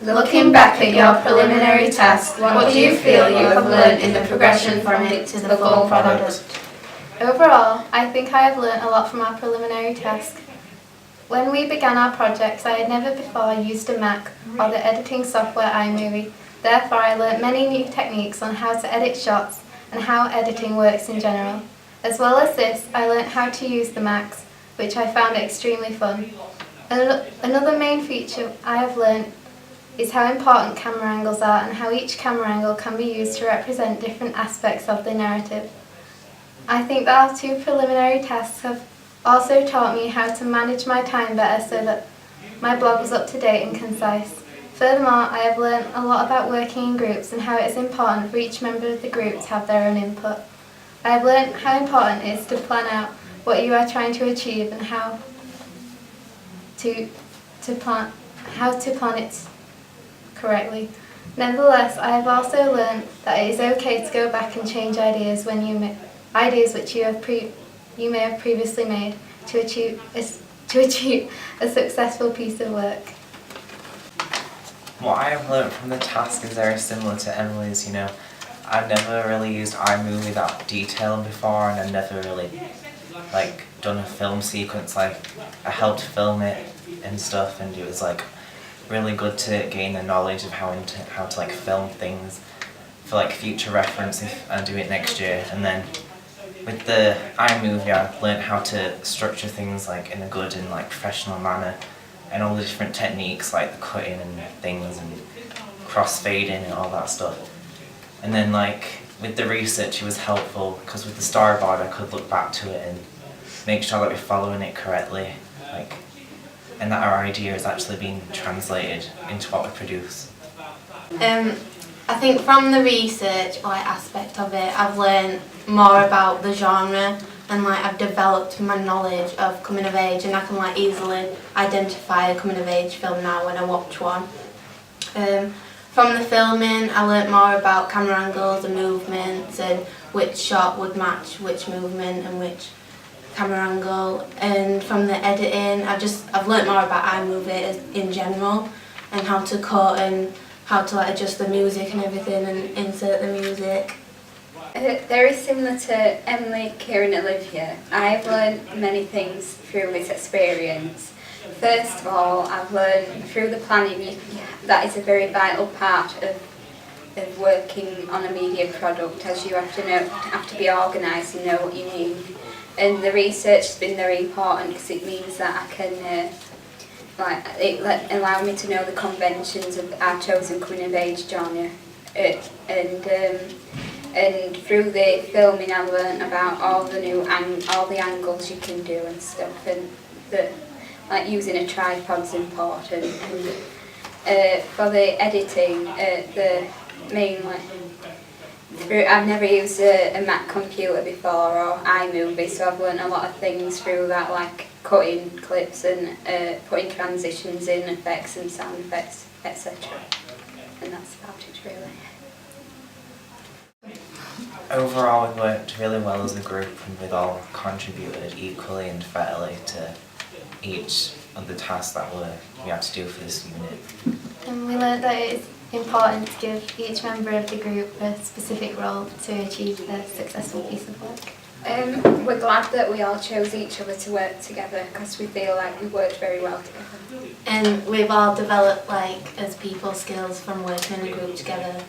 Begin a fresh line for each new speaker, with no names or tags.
Looking back at your preliminary task, what do you feel you have learned in the progression from it to the full product?
Overall, I think I have learnt a lot from our preliminary task. When we began our projects, I had never before used a Mac or the editing software iMovie. Therefore, I learnt many new techniques on how to edit shots and how editing works in general. As well as this, I learnt how to use the Macs, which I found extremely fun. Another main feature I have learnt is how important camera angles are and how each camera angle can be used to represent different aspects of the narrative. I think that our two preliminary tasks have also taught me how to manage my time better so that my blog was up to date and concise. Furthermore, I have learnt a lot about working in groups and how it is important for each member of the group to have their own input. I have learnt how important it is to plan out what you are trying to achieve and how to plan it correctly. Nevertheless, I have also learned that it is okay to go back and change ideas which you may have previously made to achieve a successful piece of work.
What I have learnt from the task is very similar to Emily's. I've never really used iMovie that detailed before, and I've never really done a film sequence. I helped film it and stuff, and it was really good to gain the knowledge of how to film things for future reference if I do it next year. And then with the iMovie, I've learned how to structure things in a good and professional manner, and all the different techniques like the cutting and things and crossfading and all that stuff. And then with the research, it was helpful because with the storyboard I could look back to it and make sure that we're following it correctly, and that our idea is actually being translated into what we produce.
I think from the research aspect of it, I've learned more about the genre, and I've developed my knowledge of coming of age, and I can easily identify a coming of age film now when I watch one. From the filming, I learnt more about camera angles and movements and which shot would match which movement and which camera angle. And from the editing, I've learnt more about iMovie in general and how to cut and how to adjust the music and everything and insert the music.
Very similar to Emily, Kieran and Olivia, I've learned many things through this experience. First of all, I've learned through the planning that is a very vital part of working on a media product, as you have to be organised and know what you need. And the research has been very important because it means that I can allow me to know the conventions of our chosen coming of age genre. And through the filming, I learned about all the angles you can do and stuff, and using a tripod's important. And for the editing, the main I've never used a Mac computer before or iMovie, so I've learned a lot of things through that, cutting clips and putting transitions in, effects and sound effects, etc. And that's about it really.
Overall, we worked really well as a group, and we've all contributed equally and fairly to each of the tasks that we had to do for this unit.
And we learnt that it is important to give each member of the group a specific role to achieve a successful piece of work.
We're glad that we all chose each other to work together because we feel like we worked very well together.
And we've all developed as people skills from working in a group together.